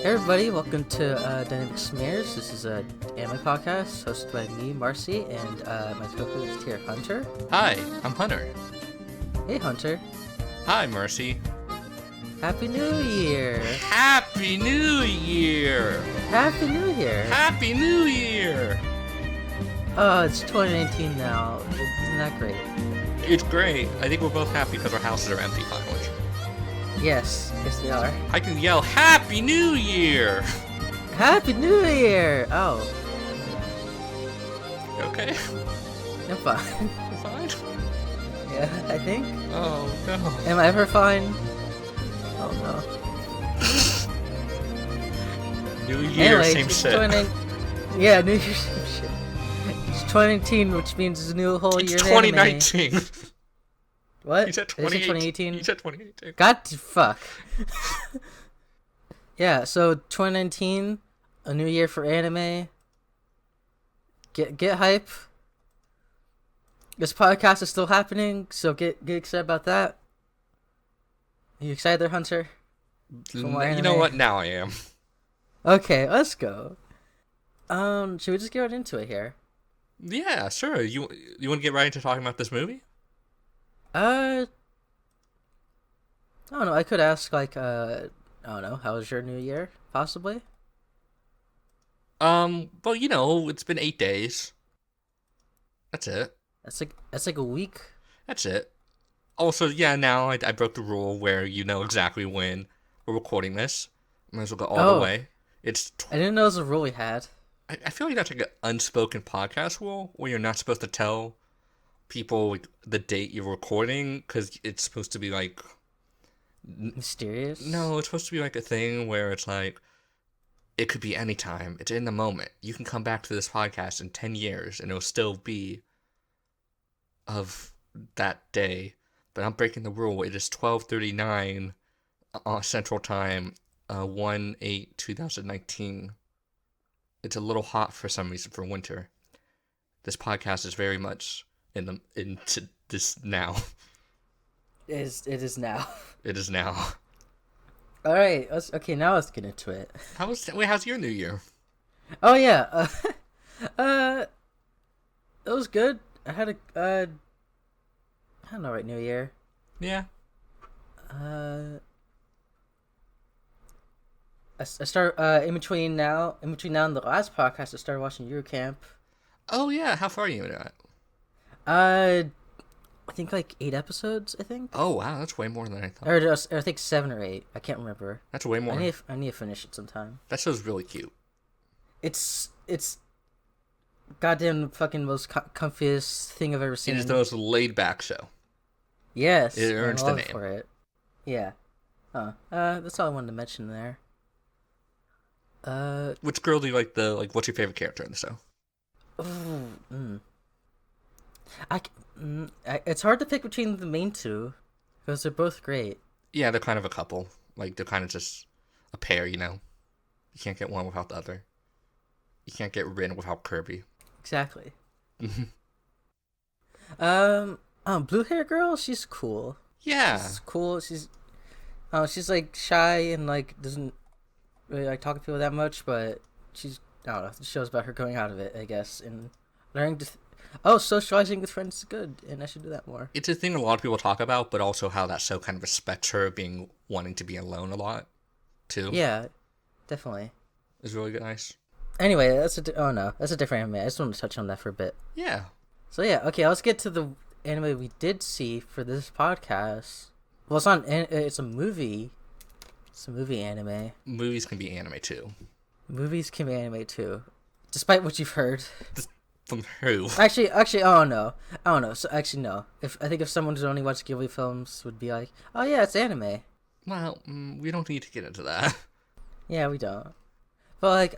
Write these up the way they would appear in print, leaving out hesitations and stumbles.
Hey everybody, welcome to Dynamic Smears. This is a anime podcast hosted by me, Marcy, and my co-host here, Hunter. Hi, I'm Hunter. Hey Hunter. Hi, Marcy. Happy New Year! Happy New Year! Happy New Year! Happy New Year! Oh, it's 2019 now. Isn't that great? It's great. I think we're both happy because our houses are empty finally. Yes, they are. I can yell Happy New Year! Happy New Year! Oh. You okay? I'm fine. You fine? Yeah, I think. Oh, no. Am I ever fine? Oh no. New Year, Anyway, same it's shit. Yeah, New Year's same shit. It's 2019, which means it's a new whole It's year. 2019. What? You said Did I say 2018. You said 2018. God, fuck. Yeah, so 2019, a new year for anime. Get hype. This podcast is still happening, so get excited about that. Are you excited there, Hunter? You know what? Now I am. Okay, let's go. Should we just get right into it here? Yeah, sure. You want to get right into talking about this movie? I don't know. I could ask, I don't know, how was your new year, possibly? Well, it's been 8 days. That's it. That's like a week. That's it. Also, yeah, now I broke the rule where you know exactly when we're recording this. Might as well go all the way. I didn't know it was a rule we had. I feel like that's like an unspoken podcast rule where you're not supposed to tell people like, the date you're recording because it's supposed to be like Mysterious? No, it's supposed to be like a thing where it's like it could be any time. It's in the moment. You can come back to this podcast in 10 years and it'll still be of that day. But I'm breaking the rule. It is 12:39 Central Time, 1/8/2019. It's a little hot for some reason for winter. This podcast is very much into this now. It is now. It is now. All right. Now let's get into it. How's your New Year? Oh yeah. It was good. I had I don't know, right? New Year. Yeah. I start in between now and the last podcast. I started watching Eurocamp. Oh yeah. How far are you in that? I think like 8 episodes. I think. Oh wow, that's way more than I thought. Or I think 7 or 8. I can't remember. That's way more. I need to finish it sometime. That show's really cute. It's goddamn fucking most comfiest thing I've ever seen. It is the most laid back show. Yes, it earns the name for it. Yeah. That's all I wanted to mention there. Which girl do you like? What's your favorite character in the show? It's hard to pick between the main two because they're both great. Yeah, they're kind of a couple. Like they're kind of just a pair, you know. You can't get one without the other. You can't get Rin without Kirby. Exactly. Blue hair girl, she's cool. Yeah, she's cool. She's like shy and like doesn't really like talking to people that much, but she's, I don't know. The show's about her going out of it, I guess, and learning to. Socializing with friends is good, and I should do that more. It's a thing a lot of people talk about, but also how that show kind of respects her wanting to be alone a lot, too. Yeah, definitely. It's really nice. Anyway, that's a different anime. I just wanted to touch on that for a bit. Yeah. So yeah, okay, let's get to the anime we did see for this podcast. Well, it's a movie. It's a movie anime. Movies can be anime too. Movies can be anime too, despite what you've heard. From who? Actually, I don't know. So actually, no. I think if someone who's only watched Ghibli films would be like, "Oh yeah, it's anime." Well, we don't need to get into that. Yeah, we don't. But like,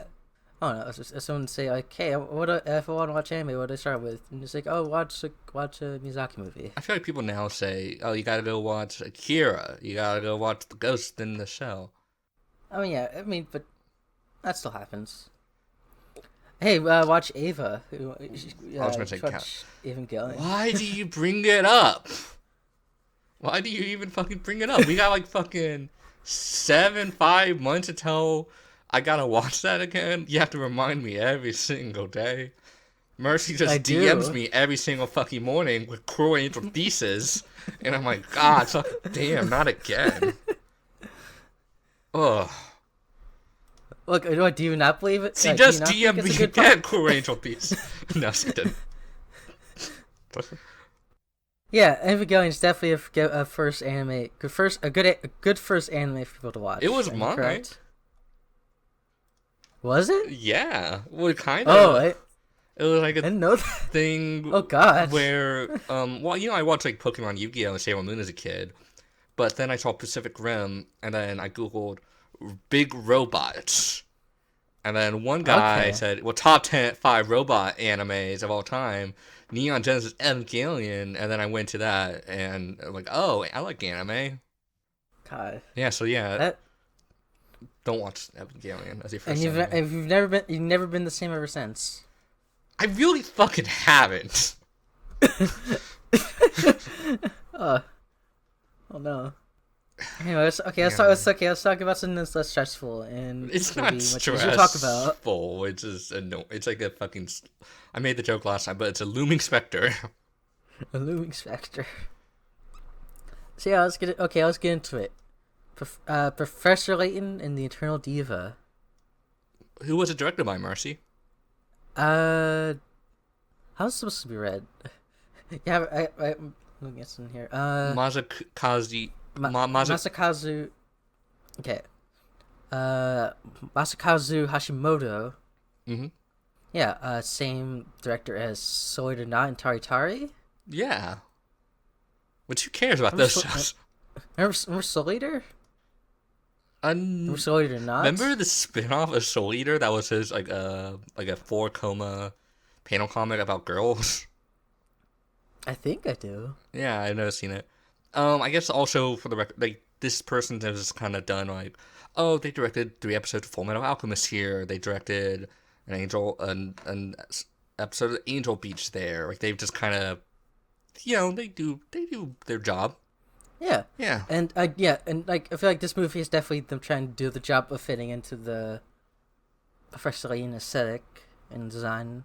I don't know. If someone say like, "Hey, if I want to watch anime, what do I start with?" And it's like, "Oh, watch a Miyazaki movie." I feel like people now say, "Oh, you gotta go watch Akira. You gotta go watch The Ghost in the Shell." Oh yeah, but that still happens. Hey, watch Ava. I was gonna say Cat. Evangelion. Why do you bring it up? Why do you even fucking bring it up? We got like fucking 5 months until I gotta watch that again. You have to remind me every single day. Mercy just I DMs do. me every single fucking morning with Cruel Angel Thesis, and I'm like, God, fucking damn, not again. Ugh. Look, do you not believe it? She Do you just not think DM'd it's a me good again, Cruel Angel Thesis. No, she didn't. Yeah, Evangelion's definitely a first anime, a good first anime for people to watch. It was Am I mine. correct? Was it? Yeah. Well, kind Oh, of. It was like I a didn't know that. thing Oh God. where, well, I watched like Pokemon, Yu-Gi-Oh, and Sailor Moon as a kid, but then I saw Pacific Rim, and then I googled big robots, and then one guy Okay. said, well, top 5 robot animes of all time, Neon Genesis Evangelion, and then I went to that, and I'm like, oh, I like anime. God. Yeah, so yeah, That don't watch Evangelion as your and first anime. you've never been the same ever since. I really fucking haven't. Oh no. Anyways, okay, Yeah. let's talk about something that's less stressful and It's maybe not much stressful. easier to talk about. It's just it's like a fucking. I made the joke last time, but it's a looming specter. A looming specter. So yeah, let's get into it. Professor Layton and the Eternal Diva. Who was it directed by, Marcy? How's it supposed to be read? Yeah, I'm looking at something here. Masakazu. Masakazu. Okay. Masakazu Hashimoto. Mm-hmm. Yeah. Same director as Soy to Not and Tari Tari. Yeah. But who cares about those shows? Remember Soul Eater? Remember Soul Eater Not? Remember the spin-off of Soul Eater that was his like a 4-coma panel comic about girls? I think I do. Yeah, I've never seen it. I guess also for the record, like this person has just kind of done like, oh, they directed 3 episodes of Full Metal Alchemist here. They directed an episode of Angel Beach there. Like they've just kind of, they do their job. Yeah. Yeah. And like I feel like this movie is definitely them trying to do the job of fitting into the Professor Layton aesthetic and design.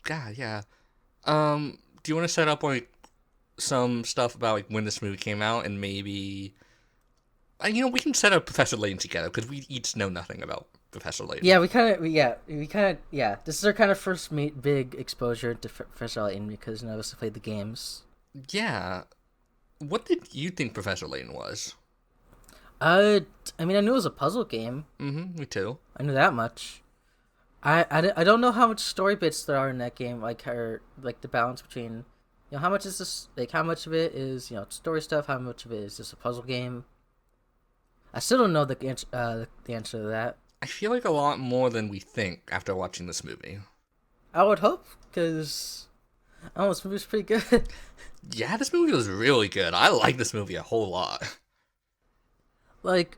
God, yeah. Do you want to set up like some stuff about like when this movie came out and maybe, we can set up Professor Layton together because we each know nothing about Professor Layton. Yeah, we kind of. This is our kind of first big exposure to Professor Layton because none of us have played the games. Yeah. What did you think Professor Layton was? I mean, I knew it was a puzzle game. Mm-hmm. Me too. I knew that much. I don't know how much story bits there are in that game, like the balance between, how much is this, like how much of it is story stuff, how much of it is just a puzzle game. I still don't know the answer to that. I feel like a lot more than we think after watching this movie. I would hope, because this movie's pretty good. Yeah, this movie was really good. I like this movie a whole lot. Like,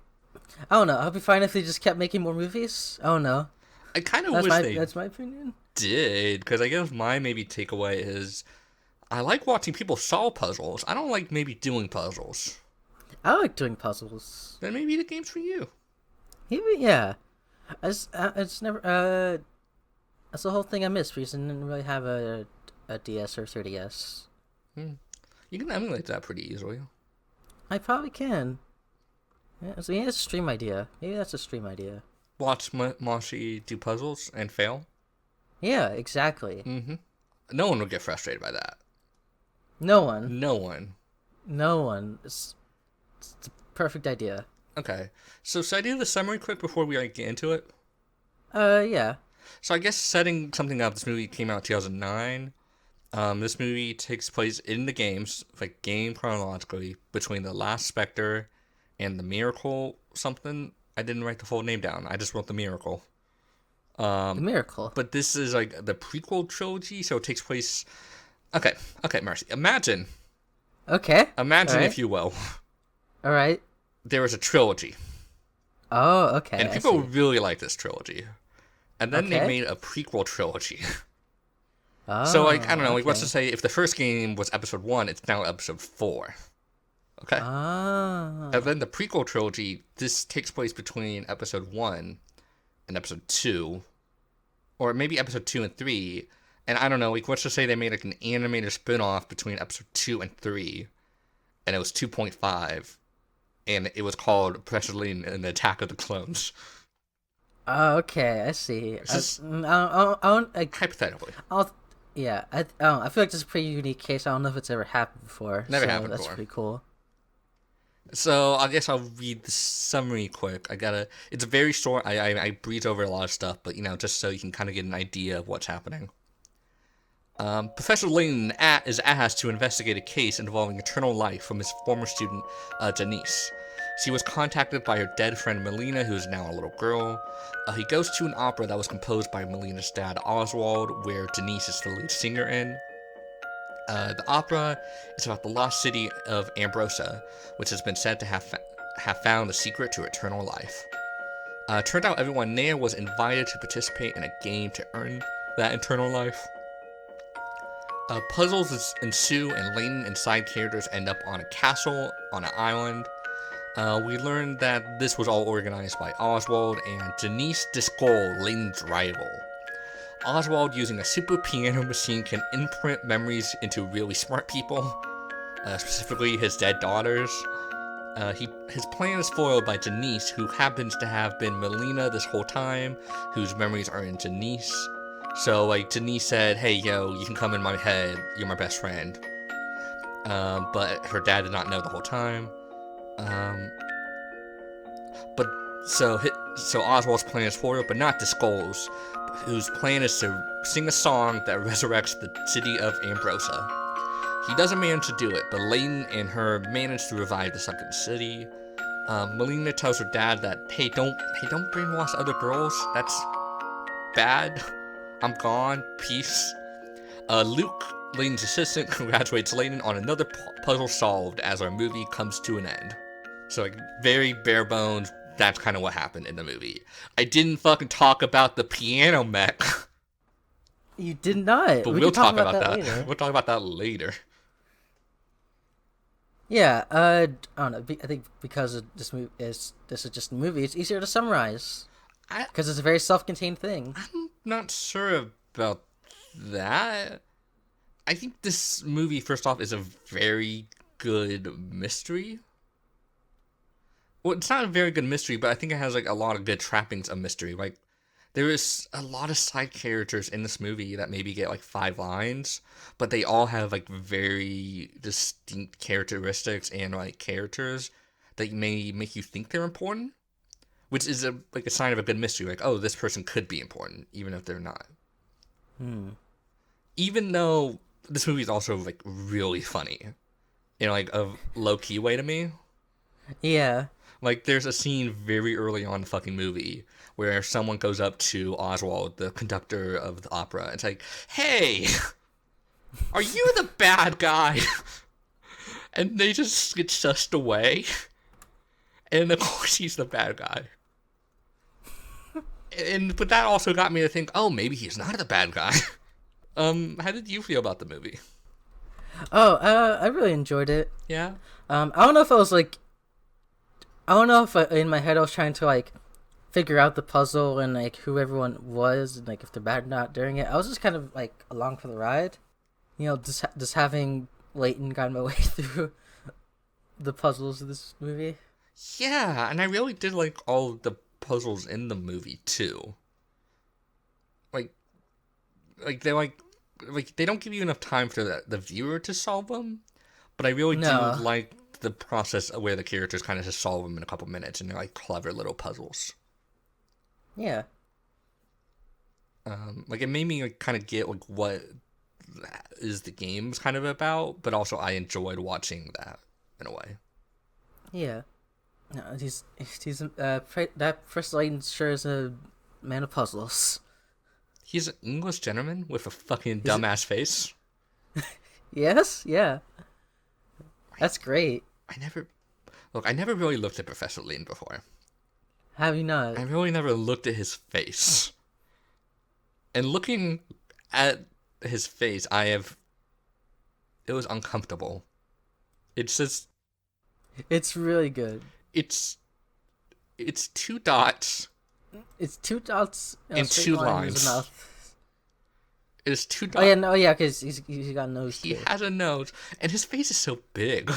I don't know. I'd be fine if they just kept making more movies. I don't know. I kind of wish That's my opinion. did, because I guess my maybe takeaway is I like watching people solve puzzles. I don't like maybe doing puzzles. I like doing puzzles. Then maybe the game's for you. Maybe, yeah. It's never. That's the whole thing I missed because I didn't really have a DS or 3DS. You can emulate that pretty easily. I probably can. Yeah, so maybe that's a stream idea. Maybe that's a stream idea. Watch Marcy do puzzles and fail. Yeah, exactly. Mm-hmm. No one would get frustrated by that. No one. No one. No one. It's a perfect idea. Okay. So should I do the summary quick before we get into it? Yeah. So I guess setting something up, this movie came out in 2009. This movie takes place in the games, like game chronologically, between the Last Spectre and the Miracle something. I didn't write the full name down. I just wrote the Miracle. The Miracle. But this is like the prequel trilogy, so it takes place. Okay, Marcy. Imagine, Okay. right. If you will, All right. there is a trilogy, Oh, okay. and people really like this trilogy, and then they Okay. made a prequel trilogy. Oh, So like I don't know, like let's okay. just say if the first game was episode 1, it's now episode 4. Okay. Ah. And then the prequel trilogy, this takes place between episode 1 in episode 2, or maybe episode 2 and 3. And I don't know, like, let's just say they made like an animated spin-off between episode 2 and 3, and it was 2.5, and it was called Professor Layton and the Attack of the Clones. Oh, okay, I see. Hypothetically. Yeah, I don't know, I feel like this is a pretty unique case. I don't know if it's ever happened before. Never happened that's before. Pretty cool. So I guess I'll read the summary quick. It's very short. I breeze over a lot of stuff, but just so you can kind of get an idea of what's happening. Professor Layton is asked to investigate a case involving eternal life from his former student, Denise. She was contacted by her dead friend Melina, who is now a little girl. He goes to an opera that was composed by Melina's dad, Oswald, where Denise is the lead singer in. The opera is about the lost city of Ambrosia, which has been said to have found the secret to eternal life. Turned out everyone there was invited to participate in a game to earn that eternal life. Puzzles ensue, and Layton and side characters end up on a castle on an island. We learned that this was all organized by Oswald and Denise Discol, Layton's rival. Oswald, using a super piano machine, can imprint memories into really smart people, specifically his dead daughters. His plan is foiled by Denise, who happens to have been Melina this whole time, whose memories are in Denise. So, Denise said, "Hey, yo, you can come in my head, you're my best friend." But her dad did not know the whole time. So Oswald's plan is foiled, but not Discol's, whose plan is to sing a song that resurrects the city of Ambrosia. He doesn't manage to do it, but Layton and her manage to revive the sunken city. Melina tells her dad that, hey, don't brainwash other girls. That's bad. I'm gone. Peace. Luke, Layton's assistant, congratulates Layton on another puzzle solved as our movie comes to an end. So, very bare bones. That's kind of what happened in the movie. I didn't fucking talk about the piano mech. You did not. But we'll talk about that later. We'll talk about that later. Yeah, I don't know. I think because this is just a movie, it's easier to summarize. Because it's a very self-contained thing. I'm not sure about that. I think this movie, first off, is a very good mystery. Well, it's not a very good mystery, but I think it has a lot of good trappings of mystery. There is a lot of side characters in this movie that maybe get 5 lines, but they all have very distinct characteristics and characters that may make you think they're important, which is a sign of a good mystery. Oh, this person could be important, even if they're not. Even though this movie is also really funny, in a low key way to me. Yeah. There's a scene very early on in the fucking movie where someone goes up to Oswald, the conductor of the opera, and it's like, hey, are you the bad guy? And they just get sussed away. And of course he's the bad guy. But that also got me to think, oh, maybe he's not the bad guy. How did you feel about the movie? Oh, I really enjoyed it. Yeah? I don't know if I was I don't know if in my head I was trying to figure out the puzzle and who everyone was and if they're bad or not during it. I was just kind of along for the ride, just having Layton guide my way through the puzzles of this movie. Yeah, and I really did all the puzzles in the movie too. They they don't give you enough time for the viewer to solve them, but I really do like the process where the characters kind of just solve them in a couple minutes, and they're clever little puzzles. Yeah. It made me kind of get what is the game's kind of about, but also I enjoyed watching that in a way. Yeah. No, he's that Professor Layton sure is a man of puzzles. He's an English gentleman with a fucking dumbass face. Yes, yeah. That's great. I never really looked at Professor Layton before. Have you not? I really never looked at his face. And looking at his face, it was uncomfortable. It's just... It's really good. It's 2 dots It's two dots and straight two line in his lines. mouth. It's two Oh dots. yeah, no, yeah, because he's got a nose He too. has a nose, and his face is so big.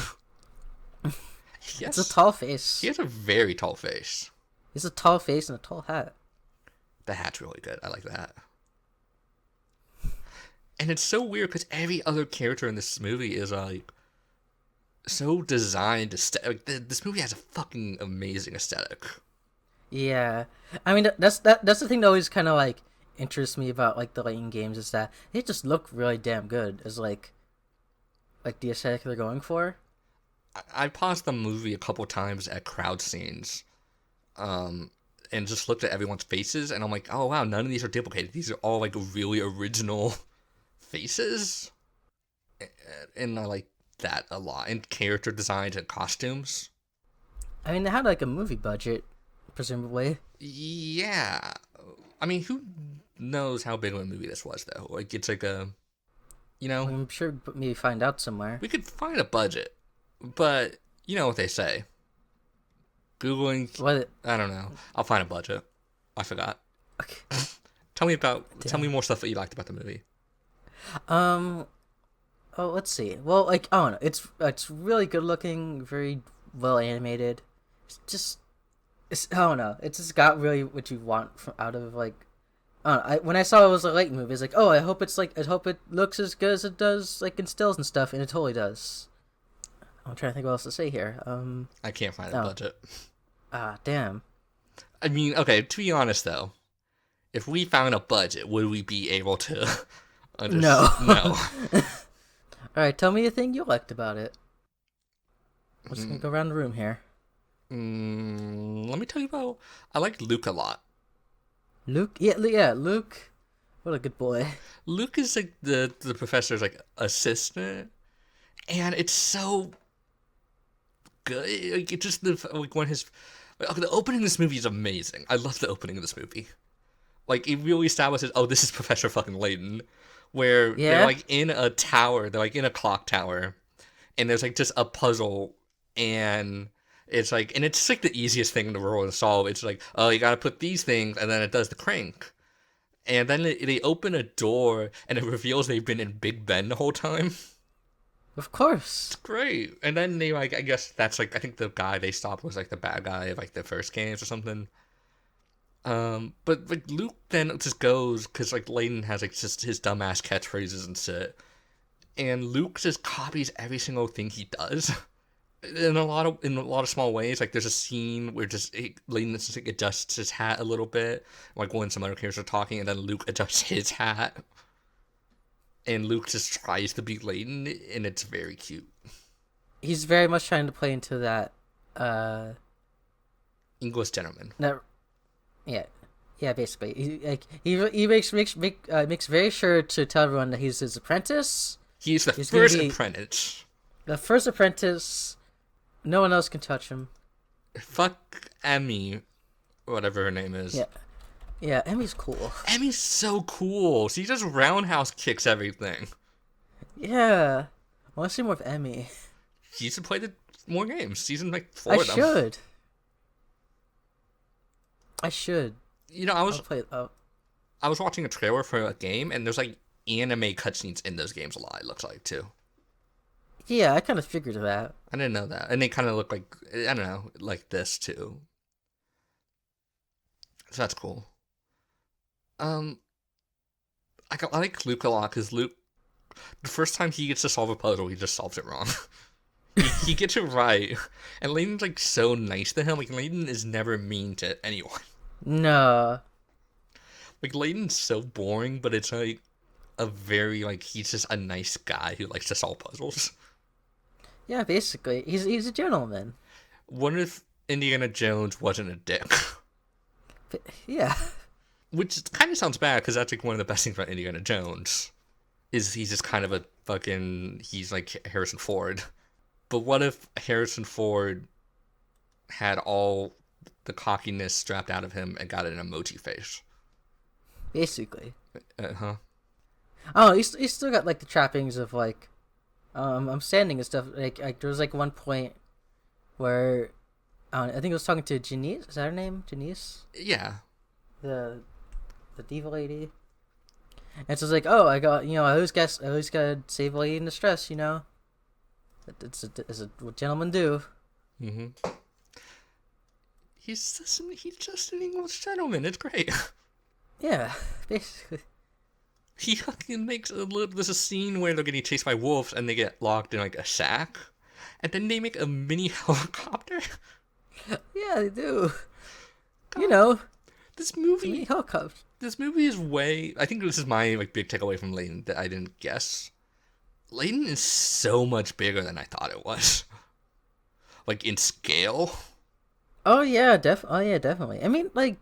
It's a tall face. He has a very tall face. It's a tall face and a tall hat. The hat's really good. I like that. And it's so weird because every other character in this movie is like so designed to this movie has a fucking amazing aesthetic. Yeah, I mean that's the thing that always kind of like interests me about like the Layton games is that they just look really damn good as like the aesthetic they're going for. I paused the movie a couple times at crowd scenes, and just looked at everyone's faces, and I'm like, oh wow, none of these are duplicated. These are all like really original faces, and I like that a lot. And character designs and costumes. I mean, they had like a movie budget, presumably. Yeah, I mean, who knows how big of a movie this was though? Like, it's like I'm sure maybe find out somewhere. we could find a budget, but you know what they say. Googling, What? I don't know. I'll find a budget. I forgot. Okay. Tell me more stuff that you liked about the movie. Oh, let's see. Well, like, I don't know. It's really good looking, very well animated. I don't know. It's just got really what you want out of like. I don't know, when I saw it was a Layton movie, it's like, oh, I hope it looks as good as it does, like in stills and stuff, and it totally does. I'm trying to think what else to say here. I can't find a budget. Damn. I mean, okay. To be honest, though, if we found a budget, would we be able to? No. No. All right, tell me a thing you liked about it. We're just gonna go around the room here. Let me tell you about. I like Luke a lot. Luke, yeah, Luke. What a good boy. Luke is like the professor's like assistant, and it's so good. Like, it just when his the opening of this movie is amazing. I love the opening of this movie. Like, it really establishes, oh, this is Professor fucking Layton, where they're like in a tower. They're like in a clock tower, and there's like just a puzzle, and it's like, and it's just like the easiest thing in the world to solve. It's like, oh, you gotta put these things, and then it does the crank. And then they open a door, and it reveals they've been in Big Ben the whole time. Of course. It's great. And then they, like, I guess that's, like, I think the guy they stopped was, like, the bad guy of, like, the first games or something. But, like, Luke then just goes, because, like, Layton has, like, just his dumbass catchphrases and shit. And Luke just copies every single thing he does. In a lot of small ways. Like, there's a scene where Layton just like adjusts his hat a little bit, like when some other characters are talking, and then Luke adjusts his hat, and Luke just tries to be Layton, and it's very cute. He's very much trying to play into that English gentleman. Yeah, basically, he makes very sure to tell everyone that he's his apprentice. He's the first apprentice. The first apprentice. No one else can touch him. Fuck Emmy, whatever her name is. Yeah, Emmy's cool. Emmy's so cool. She just roundhouse kicks everything. Yeah. I want to see more of Emmy. She should play more games. Season like 4 of them. I should. You know, I was watching a trailer for a game, and there's like anime cutscenes in those games a lot, it looks like, too. Yeah, I kind of figured that. I didn't know that. And they kind of look like, I don't know, like this, too. So that's cool. I like Luke a lot, because Luke, the first time he gets to solve a puzzle, he just solves it wrong. he gets it right. And Layton's, like, so nice to him. Like, Layton is never mean to anyone. No. Like, Layton's so boring, but it's, like, a very, like, he's just a nice guy who likes to solve puzzles. Yeah, basically. He's a gentleman. What if Indiana Jones wasn't a dick? Yeah. Which kind of sounds bad, because that's, like, one of the best things about Indiana Jones. Is he's just kind of a fucking, he's like Harrison Ford. But what if Harrison Ford had all the cockiness strapped out of him and got an emoji face? Basically. Uh-huh. Oh, he's still got, like, the trappings of, like, I'm standing and stuff. Like there was, like, one point where, I think I was talking to Janice. Is that her name? Janice? Yeah. the diva lady. And so it's like, oh, I got, I always gotta save a lady in distress, It's what gentlemen do. Mm-hmm. He's just an English gentleman. It's great. Yeah, basically. He fucking makes there's a scene where they're getting chased by wolves and they get locked in like a shack, and then they make a mini helicopter. Yeah, they do. God, this movie. Mini helicopter. This movie is way. I think this is my like big takeaway from Layton that I didn't guess. Layton is so much bigger than I thought it was. Like in scale. Oh yeah, definitely. I mean, like,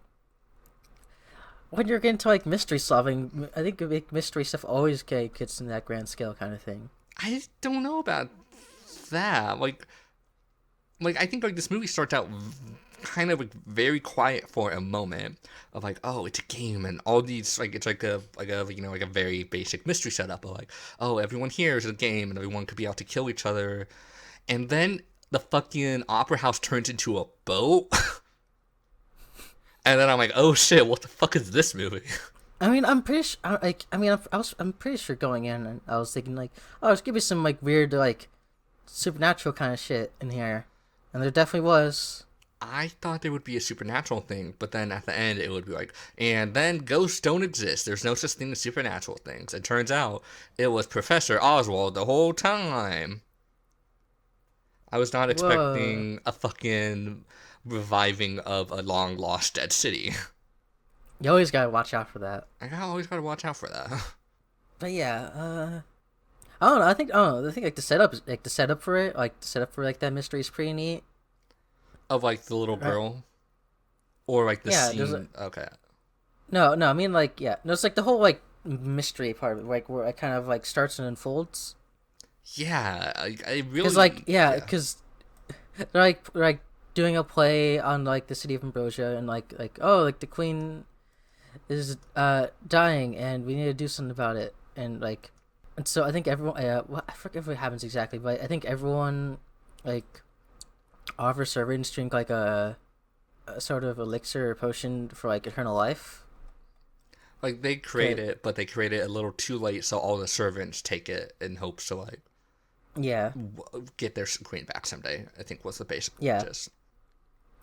when you're getting to like mystery solving, I think mystery stuff always gets in that grand scale kind of thing. I don't know about that. Like I think like this movie starts out kind of like very quiet for a moment of like, oh, it's a game and all these like it's like a like a very basic mystery setup of like, oh, everyone here is a game and everyone could be out to kill each other, and then the fucking opera house turns into a boat. And then I'm like, oh shit, what the fuck is this movie? I mean, I'm pretty sure. I'm pretty sure going in, and I was thinking like, oh, there's gonna be some like weird like supernatural kind of shit in here, and there definitely was. I thought there would be a supernatural thing, but then at the end it would be like, and then ghosts don't exist. There's no such thing as supernatural things. It turns out it was Professor Oswald the whole time. I was not expecting a fucking reviving of a long lost dead city. You always gotta watch out for that. Always gotta watch out for that. But yeah, I don't know. I think like the setup for it, like the setup for like that mystery is pretty neat. Of like the little girl, or like the scene. Okay. No, I mean like no, it's like the whole like mystery part of it, like where it kind of like starts and unfolds. Yeah, I really. Because they're like doing a play on like the city of Ambrosia, and like like the queen is dying, and we need to do something about it, and so I think everyone I forget what happens exactly, but I think everyone like offers servants drink like a sort of elixir or potion for like eternal life. Like they create it, but they create it a little too late, so all the servants take it in hopes to like get their queen back someday. I think was the basic gist.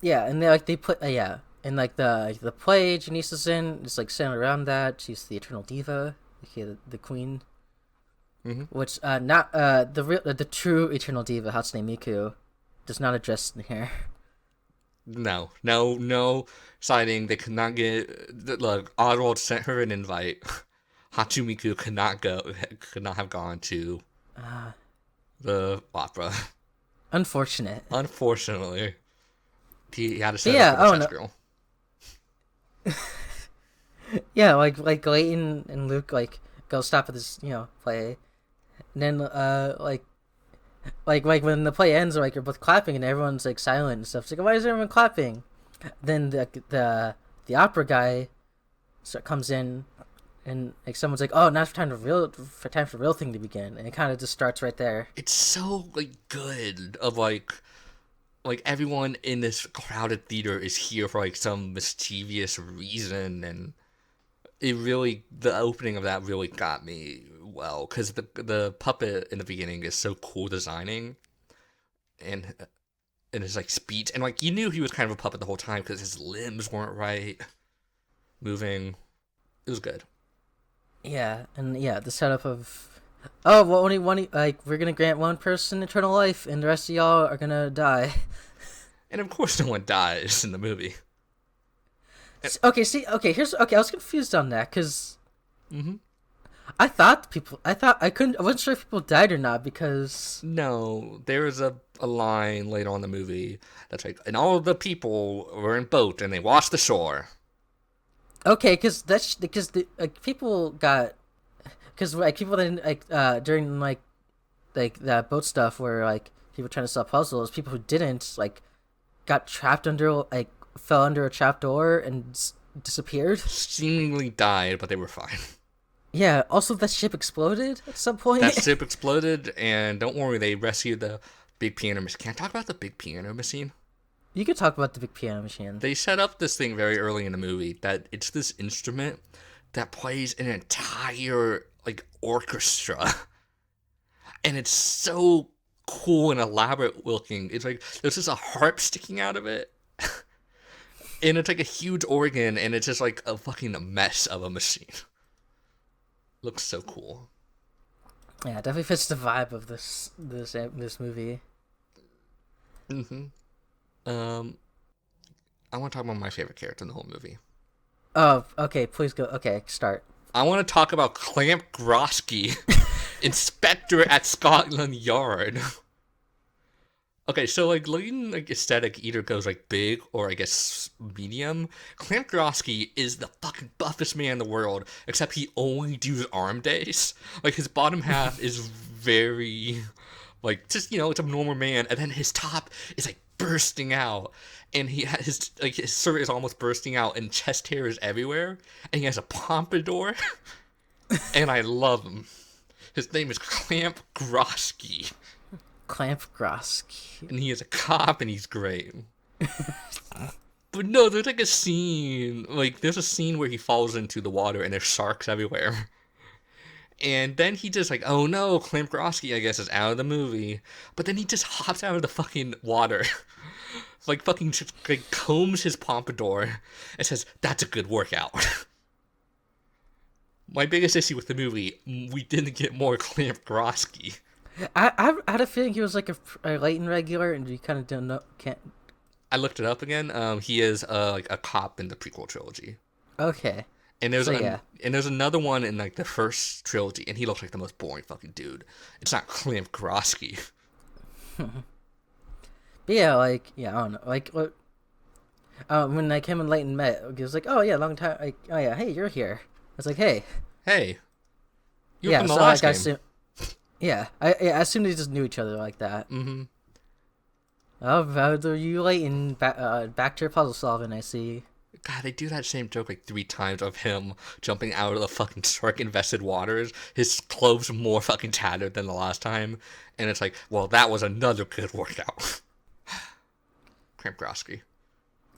Yeah, and they put and like the play Janice's in is like centered around that. She's the eternal diva, the queen. Mm-hmm. Which not the true eternal diva Hatsune Miku does not address in here. No citing. They could not get. Look, Oswald sent her an invite. Hatsune Miku could not have gone to the opera. Unfortunate. Unfortunately, he had to set up for the chess girl. Yeah, like Layton and Luke like go stop at this play, and then like when the play ends, like you're both clapping and everyone's like silent and stuff. It's like, why is everyone clapping? Then the opera guy comes in, and like someone's like, oh, now it's time for real thing to begin, and it kind of just starts right there. It's so like good of like everyone in this crowded theater is here for like some mischievous reason, and it really, the opening of that really got me well, because the puppet in the beginning is so cool designing, and his like speech, and like you knew he was kind of a puppet the whole time because his limbs weren't right moving. It was good. Yeah, and the setup of, oh, well, only one, like we're gonna grant one person eternal life, and the rest of y'all are gonna die. And of course, no one dies in the movie. Okay, I was confused on that because I wasn't sure if people died or not, because no, there is a line later on in the movie that's like, and all of the people were in boat and they washed the shore. Okay, because the people got, because like people didn't during like that boat stuff where like people trying to solve puzzles, people who didn't like got trapped under fell under a trap door and disappeared. Seemingly died, but they were fine. Yeah, also that ship exploded at some point. That ship exploded, and don't worry, they rescued the big piano machine. Can I talk about the big piano machine? You could talk about the big piano machine. They set up this thing very early in the movie that it's this instrument that plays an entire like orchestra, and it's so cool and elaborate looking. It's like there's just a harp sticking out of it, and it's like a huge organ, and it's just like a fucking mess of a machine. Looks so cool. Yeah, it definitely fits the vibe of this movie. Mm-hmm. I want to talk about my favorite character in the whole movie. Oh, okay. Please go. Okay, start. I want to talk about Clamp Grosky, inspector at Scotland Yard. Okay, so like Layton like aesthetic either goes like big or I guess medium. Clamp Grosky is the fucking buffest man in the world, except he only does arm days. Like his bottom half is very like just it's a normal man, and then his top is like bursting out, and he has his shirt is almost bursting out, and chest hair is everywhere, and he has a pompadour, and I love him. His name is Clamp Grosky. Clamp Grosky. And he is a cop, and he's great. But no, there's like a scene, there's a scene where he falls into the water, and there's sharks everywhere. And then he just like, oh no, Clamp Grosky, I guess, is out of the movie. But then he just hops out of the fucking water. Fucking just, combs his pompadour and says, that's a good workout. My biggest issue with the movie, we didn't get more Clamp Grosky. I had a feeling he was like a Layton regular, and you kind of don't know. Can't. I looked it up again. He is like a cop in the prequel trilogy. Okay. And there's and there's another one in like the first trilogy, and he looks like the most boring fucking dude. It's not Clamp Grosky. But yeah, I don't know, when like him and Layton met, he was like, oh yeah, long time. Like, oh yeah, hey, you're here. I was like, hey, you were from the last game. I assumed they just knew each other like that. Mm-hmm. Oh, how do you Layton back to your puzzle solving? I see. God, they do that same joke like 3 times of him jumping out of the fucking shark-infested waters. His clothes more fucking tattered than the last time. And it's like, well, that was another good workout. Clamp Grosky.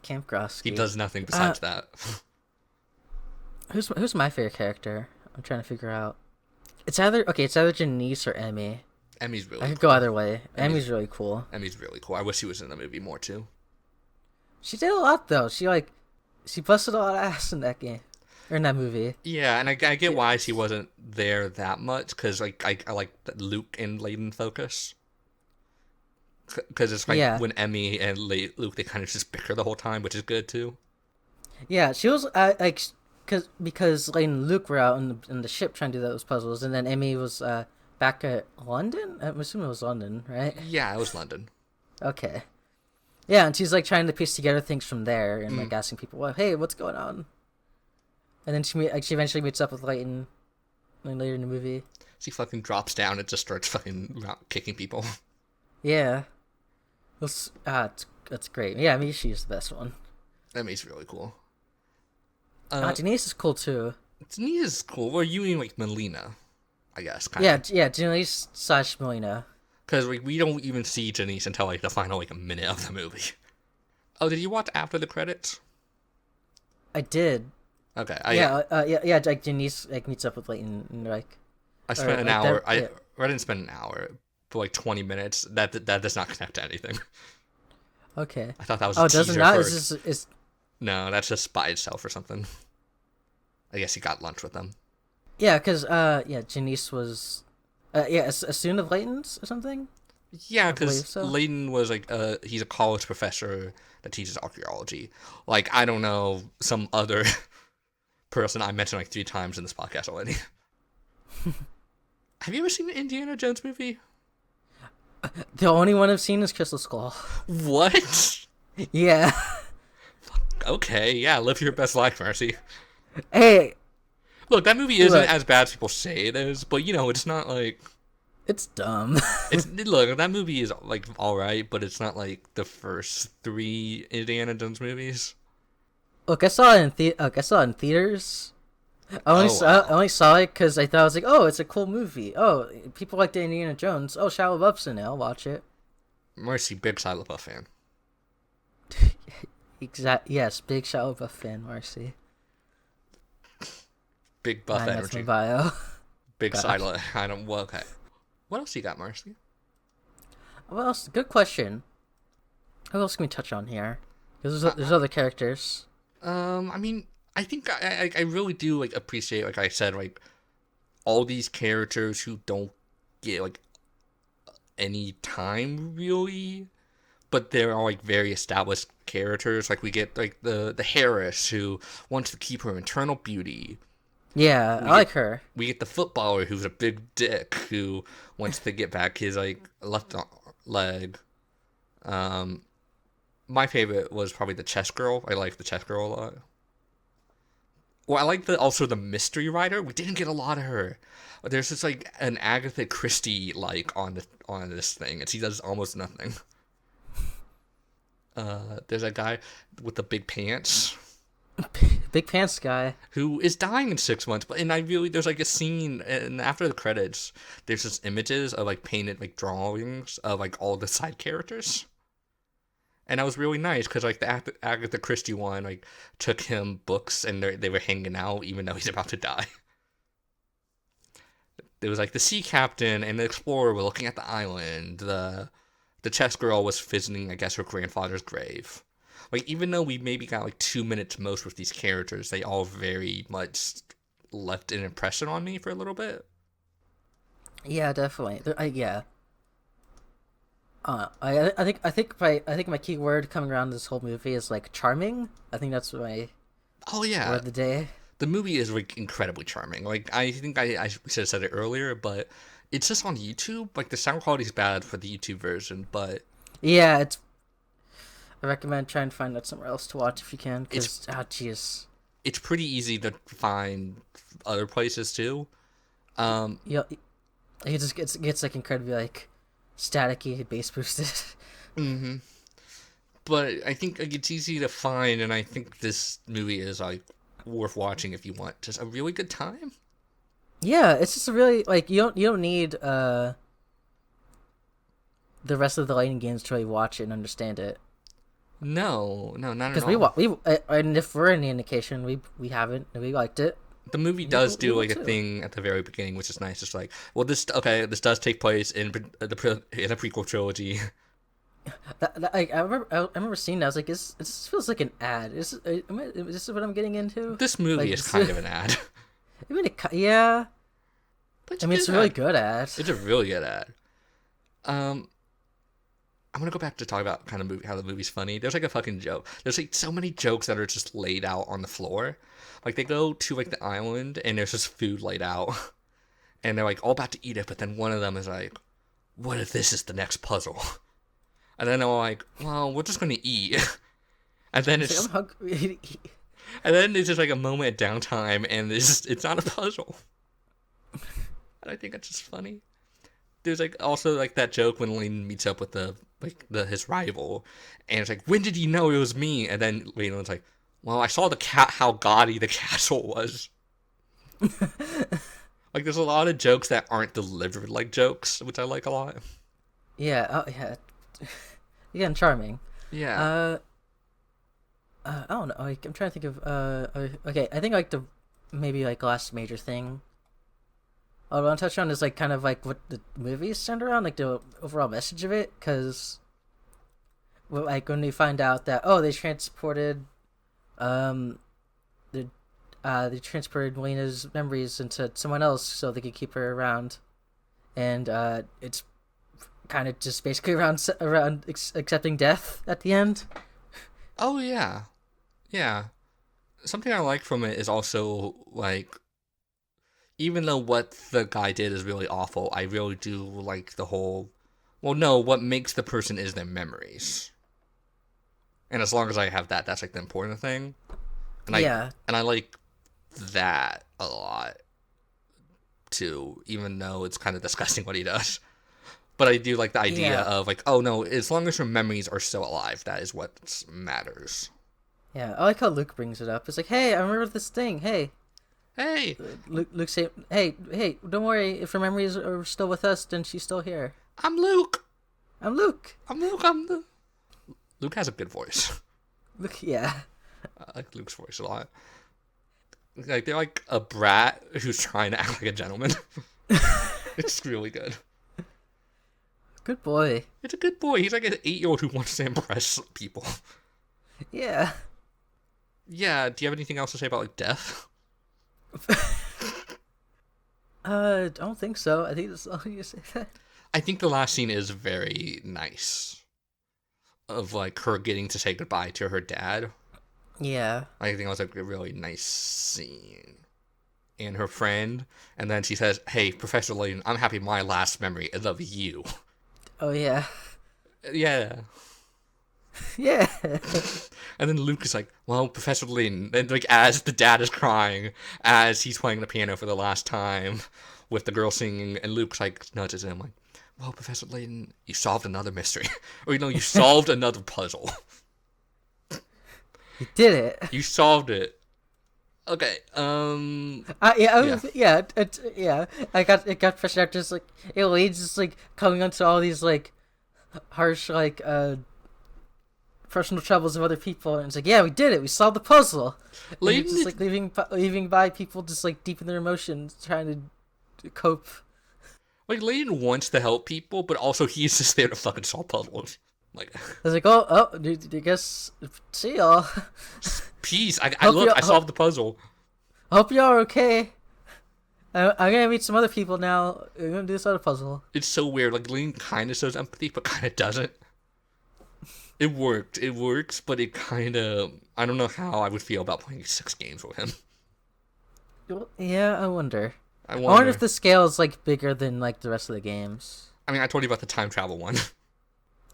Clamp Grosky. He does nothing besides that. Who's my favorite character? I'm trying to figure out. It's either Janice or Emmy. Emmy's really I could go either way. Emmy's really cool. Emmy's really cool. I wish she was in the movie more too. She did a lot though. She busted a lot of ass in that game. Or in that movie. Yeah, and I get why she wasn't there that much, because like I like Luke and Layton focus. Because it's like when Emmy and Luke, they kind of just bicker the whole time, which is good too. Yeah, she was because Layton and Luke were out in the ship trying to do those puzzles, and then Emmy was back at London. I'm assuming it was London, right? Yeah, it was London. Okay. Yeah, and she's like trying to piece together things from there, and like asking people, "Well, hey, what's going on?" And then she eventually meets up with Layton, later in the movie. She fucking drops down and just starts fucking kicking people. Yeah. That's great. Yeah, I mean, she's the best one. Emmy's really cool. Denise is cool too. Denise is cool. Well, you mean like Melina, I guess. Kinda. Yeah, Denise / Melina. Because we don't even see Denise until like the final minute of the movie. Oh, did you watch after the credits? I did. Okay. Like Denise meets up with Layton and like. I spent an hour. I didn't spend an hour, but like 20 minutes. That does not connect to anything. Okay. I thought that was a teaser. Does it not? No, that's just by itself or something. I guess he got lunch with them. Yeah, because Janice was a student of Layton's or something. Yeah, because Layton was like he's a college professor that teaches archaeology. Like, I don't know, some other person I mentioned like 3 times in this podcast already. Have you ever seen an Indiana Jones movie? The only one I've seen is Crystal Skull. What? Yeah. Okay, yeah, live your best life, Marcy. Hey. Look, that movie isn't as bad as people say it is, but it's not like... It's dumb. Look, that movie is like alright, but it's not like the first 3 Indiana Jones movies. Look, I saw it in theaters. I only saw it because I thought I was like, oh, it's a cool movie. Oh, people like the Indiana Jones. Oh, Shia LaBeouf's in it. I'll watch it. Marcy, big Shia LaBeouf fan. Yes, big Shia LaBeouf fan, Marcy. Big buff That's my energy. bio. Big God. side. I don't. Well, okay. What else you got, Marcy? What else? Good question. What else can we touch on here? Because there's other characters. I mean, I think I really do like appreciate, like I said, like all these characters who don't get like any time really, but they're all like very established characters. Like we get like the Harris who wants to keep her internal beauty. Yeah, I like her. We get the footballer who's a big dick who wants to get back his like leg. My favorite was probably the chess girl. I like the chess girl a lot. Well, I like also the mystery writer. We didn't get a lot of her. There's just like an Agatha Christie like on this thing, and she does almost nothing. There's a guy with the big pants. Big pants guy Who is dying in 6 months, there's like a scene, and after the credits, there's just images of like painted like drawings of like all the side characters. And that was really nice because like the Agatha Christie one like took him books and they were hanging out even though he's about to die. There was like the sea captain and the explorer were looking at the island. The chess girl was visiting, I guess, her grandfather's grave. Like even though we maybe got like 2 minutes most with these characters, they all very much left an impression on me for a little bit. Yeah, definitely. Yeah. I think my key word coming around this whole movie is like charming. I think that's my word of the day. The movie is like incredibly charming. Like I think I should have said it earlier, but it's just on YouTube. Like the sound quality is bad for the YouTube version, but yeah, I recommend trying to find that somewhere else to watch if you can. Because jeez, it's pretty easy to find other places too. Yeah, it just gets like incredibly like staticky, bass boosted. Mm-hmm. But I think like, it's easy to find, and I think this movie is like worth watching if you want just a really good time. Yeah, it's just a really like you don't need the rest of the Layton games to really watch it and understand it. No, not at all. Because and if we're any indication, we haven't, and we liked it. The movie does do like a thing at the very beginning, which is nice. It's like, well, this does take place in a prequel trilogy. I remember seeing that. I was like, this feels like an ad. Is this what I'm getting into? This movie is kind of an ad. I mean, yeah. But it's a really good ad. It's a really good ad. I'm gonna go back to talk about kind of how the movie's funny. There's like a fucking joke. There's like so many jokes that are just laid out on the floor. Like they go to like the island and there's just food laid out, and they're like all about to eat it. But then one of them is like, "What if this is the next puzzle?" And then they're like, "Well, we're just gonna eat." And then it's I'm hungry. And then there's just like a moment of downtime, and it's not a puzzle. And I think it's just funny. There's like also like that joke when Layton meets up with his rival, and it's like, when did you know it was me? And then Layton's like, well, I saw how gaudy the castle was. Like there's a lot of jokes that aren't delivered like jokes, which I like a lot. Yeah, yeah. Again, charming. Yeah. I don't know. Like, I'm trying to think of. Okay, I think like the maybe like last major thing I want to touch on is like kind of like what the movie is centered around, like the overall message of it, because like when we find out that they transported they transported Melina's memories into someone else so they could keep her around, and it's kind of just basically around accepting death at the end. Oh yeah, yeah. Something I like from it is also like, even though what the guy did is really awful, I really do like the whole, well, no, what makes the person is their memories. And as long as I have that, that's like the important thing. And I like that a lot too, even though it's kind of disgusting what he does. But I do like the idea of like, oh no, as long as your memories are still alive, that is what matters. Yeah, I like how Luke brings it up. It's like, hey, I remember this thing. Hey. Luke say, hey, don't worry. If her memories are still with us, then she's still here. I'm Luke. I'm Luke. Luke has a good voice. Yeah. I like Luke's voice a lot. Like, they're like a brat who's trying to act like a gentleman. It's really good. Good boy. It's a good boy. He's like an 8-year-old who wants to impress people. Yeah. Yeah, do you have anything else to say about, like, death? I don't think so. I think that's all you say that. I think the last scene is very nice. Of, like, her getting to say goodbye to her dad. Yeah. I think it was, like, a really nice scene. And her friend, and then she says, "Hey, Professor Layton, I'm happy my last memory is of you." Oh, yeah. Yeah. Yeah. And then Luke is like, "Well, Professor Layton," and like as the dad is crying, as he's playing the piano for the last time, with the girl singing, and Luke's like nudges him like, "Well, Professor Layton, you solved another mystery, or you solved another puzzle. You did it. You solved it." Okay. Yeah. It got pushed out. Just like Elaine's just like coming onto all these like harsh like personal troubles of other people, and it's like, yeah, we did it. We solved the puzzle. Layton just like leaving by people just like deep in their emotions, trying to cope. Like, Layton wants to help people, but also he's just there to fucking solve puzzles. Like, I was like, oh, dude, I guess see y'all. peace. I solved the puzzle. Hope y'all are okay. I'm gonna meet some other people now. We're gonna do this other puzzle. It's so weird. Like, Layton kind of shows empathy, but kind of doesn't. It worked. It works, but it kind of... I don't know how I would feel about playing 6 games with him. Yeah, I wonder. I wonder if the scale is like bigger than like the rest of the games. I mean, I told you about the time travel one.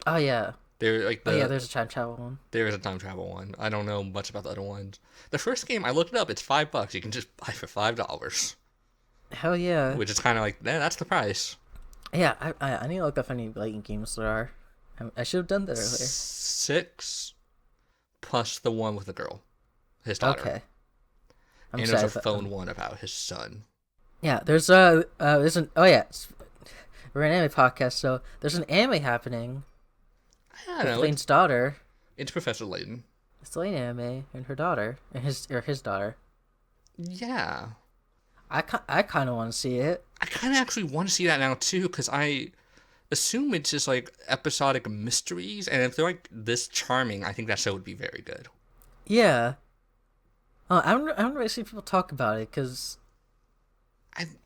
Oh yeah. There's a time travel one. There is a time travel one. I don't know much about the other ones. The first game, I looked it up. It's $5. You can just buy for $5. Hell yeah. Which is kind of like, that's the price. Yeah, I need to look up how many Layton games there are. I should have done that earlier. 6 plus the one with the girl, his daughter. Okay. And there's a phone one about his son. Yeah, there's an we're an anime podcast, so there's an anime happening. I don't know. Layton's daughter. It's Professor Layton. It's the Layton anime and her daughter, and his daughter. Yeah. I kind of want to see it. I kind of actually want to see that now too, because I assume it's just like episodic mysteries, and if they're like this charming, I think that show would be very good. Yeah. I don't really see people talk about it because.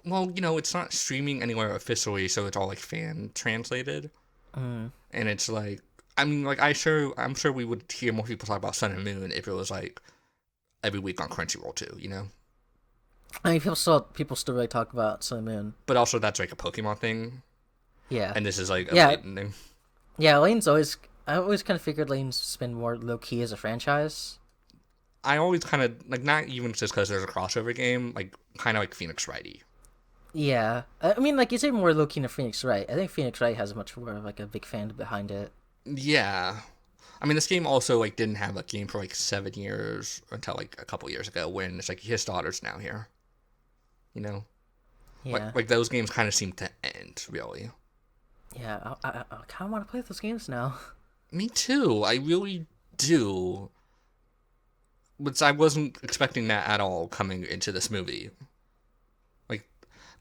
It's not streaming anywhere officially, so it's all like fan translated, and it's like, I mean, like I'm sure we would hear more people talk about Sun and Moon if it was like every week on Crunchyroll too, you know. I mean, people still really talk about Sun and Moon, but also that's like a Pokemon thing. Yeah, and this is like a Layton thing. Yeah, I always kind of figured Layton's been more low key as a franchise. I always kind of like, not even just because there's a crossover game, like kind of like Phoenix Wright-y. Yeah, I mean, like, you say more low key than Phoenix Wright. I think Phoenix Wright has much more of like a big fan behind it. Yeah, I mean, this game also like didn't have a game for like 7 years until like a couple years ago, when it's like his daughter's now here. You know, yeah, like those games kind of seem to end really. Yeah, I kind of want to play those games now. Me too. I really do. But I wasn't expecting that at all coming into this movie. Like,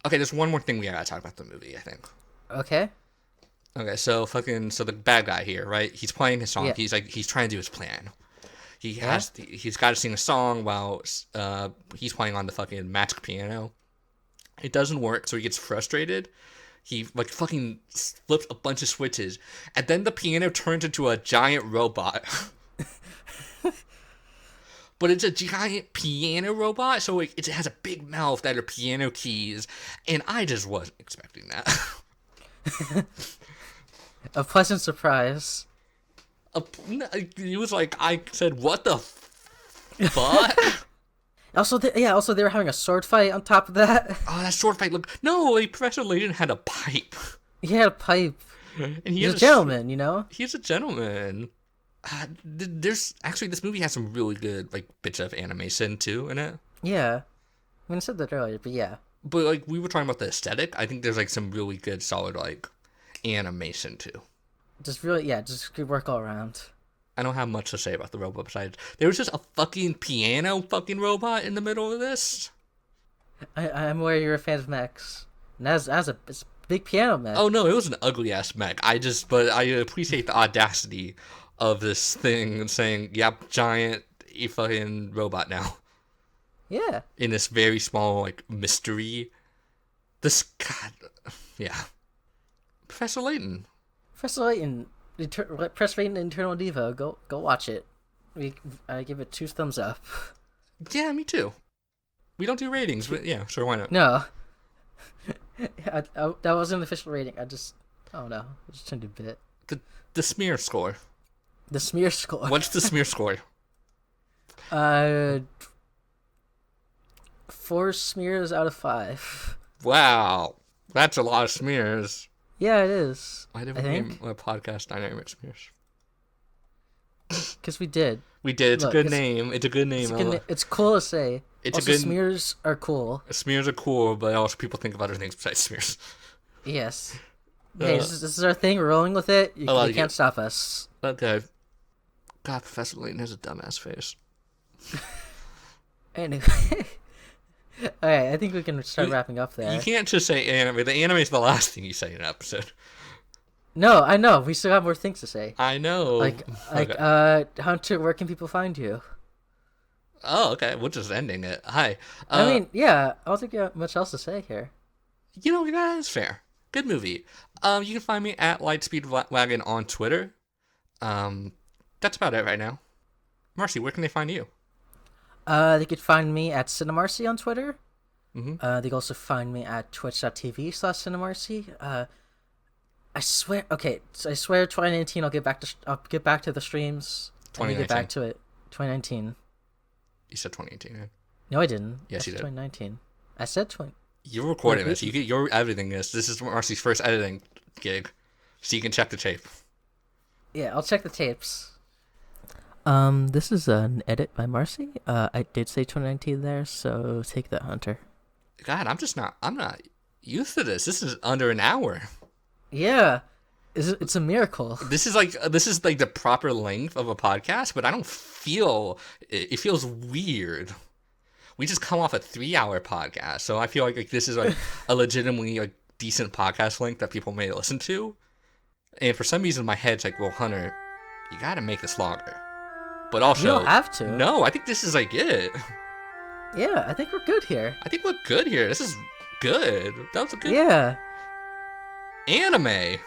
okay, there's one more thing we gotta talk about the movie, I think. Okay. Okay, so the bad guy here, right? He's playing his song. Yeah. He's trying to do his plan. He's got to sing a song while he's playing on the fucking magic piano. It doesn't work, so he gets frustrated. He like fucking flips a bunch of switches, and then the piano turns into a giant robot. But it's a giant piano robot, so it has a big mouth that are piano keys, and I just wasn't expecting that. A pleasant surprise. It was like, I said, what the fuck? Also, they were having a sword fight on top of that. Oh, that sword fight no, Professor Layton had a pipe. He had a pipe. And he's a gentleman, you know? He's a gentleman. There's actually, this movie has some really good like bits of animation too in it. Yeah, I mean, I said that earlier, but yeah. But like, we were talking about the aesthetic. I think there's like some really good, solid like animation too. Just good work all around. I don't have much to say about the robot besides there was just a fucking piano fucking robot in the middle of this. I'm aware you're a fan of mechs. And it's a big piano mech. Oh no, it was an ugly ass mech. But I appreciate the audacity of this thing saying, "Yep, giant, fucking robot now." Yeah. In this very small like mystery. God, yeah. Professor Layton. Professor Layton, Professor Layton, Internal Diva. Go watch it. I give it 2 thumbs up. Yeah, me too. We don't do ratings, but yeah, sure, why not? No. That wasn't an official rating. I just turned a bit. The smear score. The smear score. What's the smear score? 4 smears out of 5. Wow, that's a lot of smears. Yeah, it is. Why did we name a podcast Dynamic Smears? Because we did. We did. It's a good name. It's a good name. It's cool to say. It's also, smears are cool. Smears are cool, but also people think of other things besides smears. Yes. Hey, this is our thing. We're rolling with it. You can't stop us. Okay. God, Professor Layton has a dumbass face. Anyway. Alright, I think we can start wrapping up there. You can't just say anime. The anime is the last thing you say in an episode. No, I know. We still have more things to say. I know. Okay. Hunter, where can people find you? Oh, okay. We're just ending it. Hi. I mean, yeah. I don't think you have much else to say here. You know, that is fair. Good movie. You can find me at Lightspeed on Twitter. That's about it right now. Marcy, where can they find you? They could find me at Cinemarcy on Twitter. Mm-hmm. They can also find me at twitch.tv/Cinemarcy. I swear 2019 I'll get back to the streams. 2019. Get back to it. 2019. You said 2018, right? No, I didn't. Yes, you did. 2019. I said 20. You're recording this. You're editing this. This is Marcy's first editing gig, so you can check the tape. Yeah, I'll check the tapes. This is an edit by Marcy. I did say 2019 there, so take that, Hunter. God, I'm not used to this. This is under an hour. Yeah. It's a miracle. This is like the proper length of a podcast, but I don't feel it feels weird. We just come off a 3-hour podcast, so I feel like this is like a legitimately like decent podcast length that people may listen to. And for some reason, my head's like, well, Hunter, you got to make this longer. But also, you don't have to. No, I think this is like it. Yeah, I think we're good here. I think we're good here. This is good. That was a good. Yeah. Anime.